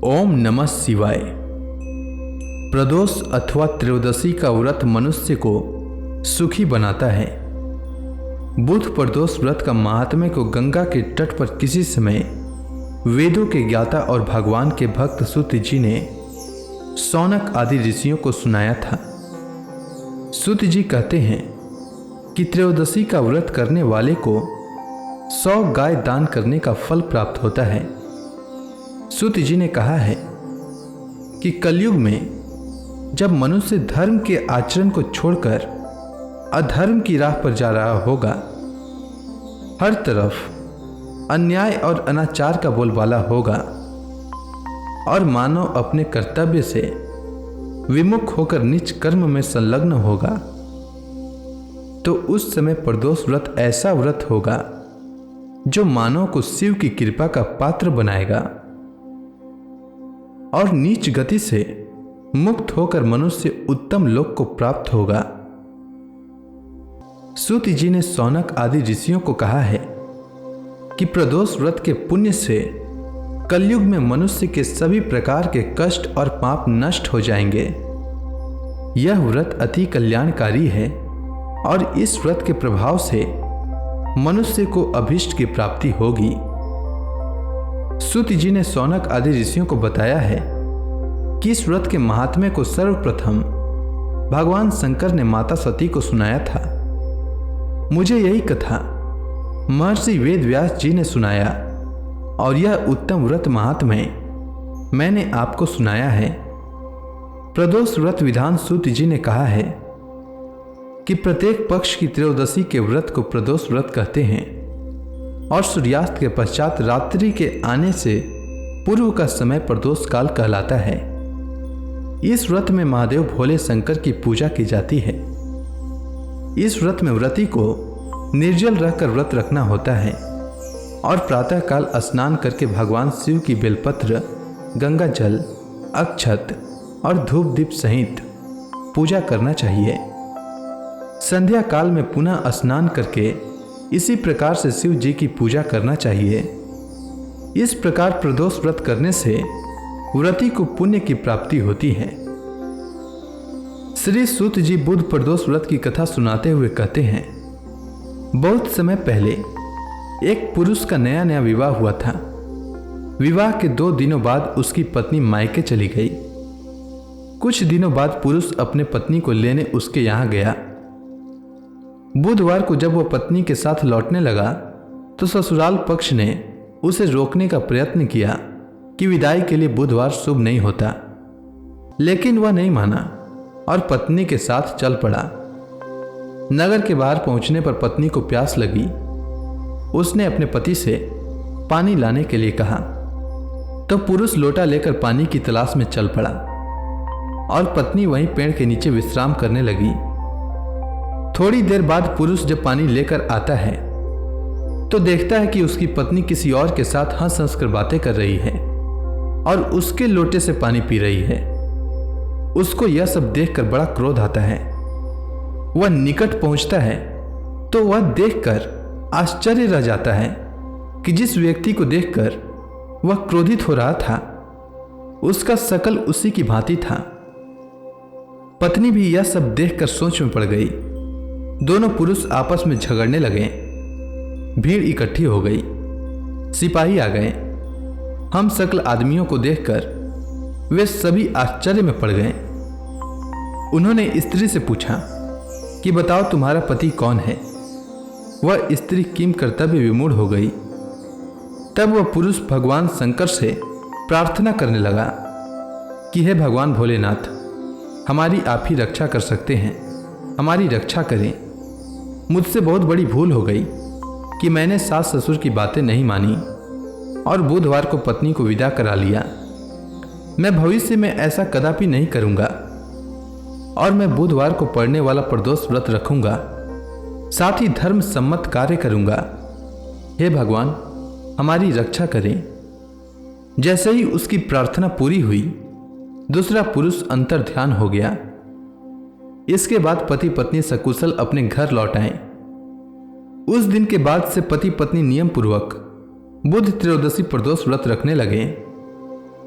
ओम नमः शिवाय। प्रदोष अथवा त्रयोदशी का व्रत मनुष्य को सुखी बनाता है। बुध प्रदोष व्रत का महात्म्य को गंगा के तट पर किसी समय वेदों के ज्ञाता और भगवान के भक्त सूत जी ने शौनक आदि ऋषियों को सुनाया था। सूत जी कहते हैं कि त्रयोदशी का व्रत करने वाले को 100 गाय दान करने का फल प्राप्त होता है। सूत जी ने कहा है कि कलयुग में जब मनुष्य धर्म के आचरण को छोड़कर अधर्म की राह पर जा रहा होगा, हर तरफ अन्याय और अनाचार का बोलबाला होगा और मानव अपने कर्तव्य से विमुख होकर नीच कर्म में संलग्न होगा, तो उस समय प्रदोष व्रत ऐसा व्रत होगा जो मानव को शिव की कृपा का पात्र बनाएगा और नीच गति से मुक्त होकर मनुष्य उत्तम लोक को प्राप्त होगा। सूत जी ने शौनक आदि ऋषियों को कहा है कि प्रदोष व्रत के पुण्य से कलयुग में मनुष्य के सभी प्रकार के कष्ट और पाप नष्ट हो जाएंगे। यह व्रत अति कल्याणकारी है और इस व्रत के प्रभाव से मनुष्य को अभीष्ट की प्राप्ति होगी। सूत जी ने शौनक आदि ऋषियों को बताया है कि इस व्रत के महात्म्य को सर्वप्रथम भगवान शंकर ने माता सती को सुनाया था। मुझे यही कथा महर्षि वेद व्यास जी ने सुनाया और यह उत्तम व्रत महात्म्य मैंने आपको सुनाया है। प्रदोष व्रत विधान सूत जी ने कहा है कि प्रत्येक पक्ष की त्रयोदशी के व्रत को प्रदोष व्रत कहते हैं और सूर्यास्त के पश्चात रात्रि के आने से पूर्व का समय प्रदोष काल कहलाता है। इस व्रत में महादेव भोले शंकर की पूजा की जाती है। इस व्रत में व्रती को निर्जल रहकर व्रत रखना होता है और प्रातःकाल स्नान करके भगवान शिव की बेलपत्र, गंगा जल, अक्षत और धूप दीप सहित पूजा करना चाहिए। संध्या काल में पुनः स्नान करके इसी प्रकार से शिव जी की पूजा करना चाहिए। इस प्रकार प्रदोष व्रत करने से व्रती को पुण्य की प्राप्ति होती है। श्री सूत जी बुध प्रदोष व्रत की कथा सुनाते हुए कहते हैं, बहुत समय पहले एक पुरुष का नया नया विवाह हुआ था। विवाह के 2 दिनों बाद उसकी पत्नी मायके चली गई। कुछ दिनों बाद पुरुष अपने पत्नी को लेने उसके यहां गया। बुधवार को जब वह पत्नी के साथ लौटने लगा तो ससुराल पक्ष ने उसे रोकने का प्रयत्न किया कि विदाई के लिए बुधवार शुभ नहीं होता, लेकिन वह नहीं माना और पत्नी के साथ चल पड़ा। नगर के बाहर पहुंचने पर पत्नी को प्यास लगी। उसने अपने पति से पानी लाने के लिए कहा तो पुरुष लोटा लेकर पानी की तलाश में चल पड़ा और पत्नी वहीं पेड़ के नीचे विश्राम करने लगी। थोड़ी देर बाद पुरुष जब पानी लेकर आता है तो देखता है कि उसकी पत्नी किसी और के साथ हंस हंस कर बातें कर रही है और उसके लोटे से पानी पी रही है। उसको यह सब देखकर बड़ा क्रोध आता है। वह निकट पहुंचता है तो वह देखकर आश्चर्य रह जाता है कि जिस व्यक्ति को देखकर वह क्रोधित हो रहा था उसका शकल उसी की भांति था। पत्नी भी यह सब देखकर सोच में पड़ गई। दोनों पुरुष आपस में झगड़ने लगे। भीड़ इकट्ठी हो गई। सिपाही आ गए। हम सकल आदमियों को देखकर वे सभी आश्चर्य में पड़ गए। उन्होंने स्त्री से पूछा कि बताओ तुम्हारा पति कौन है। वह स्त्री किम कर्तव्य विमूढ़ हो गई। तब वह पुरुष भगवान शंकर से प्रार्थना करने लगा कि हे भगवान भोलेनाथ, हमारी आप ही रक्षा कर सकते हैं, हमारी रक्षा करें। मुझसे बहुत बड़ी भूल हो गई कि मैंने सास ससुर की बातें नहीं मानी और बुधवार को पत्नी को विदा करा लिया। मैं भविष्य में ऐसा कदापि नहीं करूंगा और मैं बुधवार को पड़ने वाला प्रदोष व्रत रखूंगा, साथ ही धर्म सम्मत कार्य करूंगा। हे भगवान, हमारी रक्षा करें। जैसे ही उसकी प्रार्थना पूरी हुई, दूसरा पुरुष अंतर ध्यान हो गया। इसके बाद पति पत्नी सकुशल अपने घर लौट आए। उस दिन के बाद से पति पत्नी नियम पूर्वक बुध त्रयोदशी प्रदोष व्रत रखने लगे।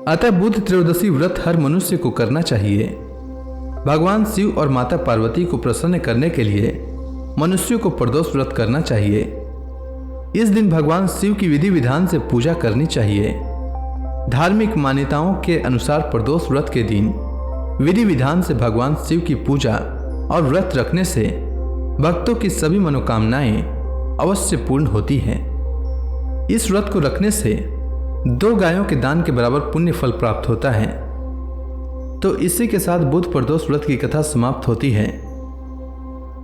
अतः बुध त्रयोदशी व्रत हर मनुष्य को करना चाहिए। भगवान शिव और माता पार्वती को प्रसन्न करने के लिए मनुष्यों को प्रदोष व्रत करना चाहिए। इस दिन भगवान शिव की विधि विधान से पूजा करनी चाहिए। धार्मिक मान्यताओं के अनुसार प्रदोष व्रत के दिन विधि विधान से भगवान शिव की पूजा और व्रत रखने से भक्तों की सभी मनोकामनाएं अवश्य पूर्ण होती हैं। इस व्रत को रखने से 2 गायों के दान के बराबर पुण्य फल प्राप्त होता है। तो इसी के साथ बुध प्रदोष व्रत की कथा समाप्त होती है।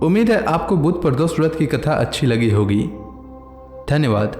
उम्मीद है आपको बुध प्रदोष व्रत की कथा अच्छी लगी होगी। धन्यवाद।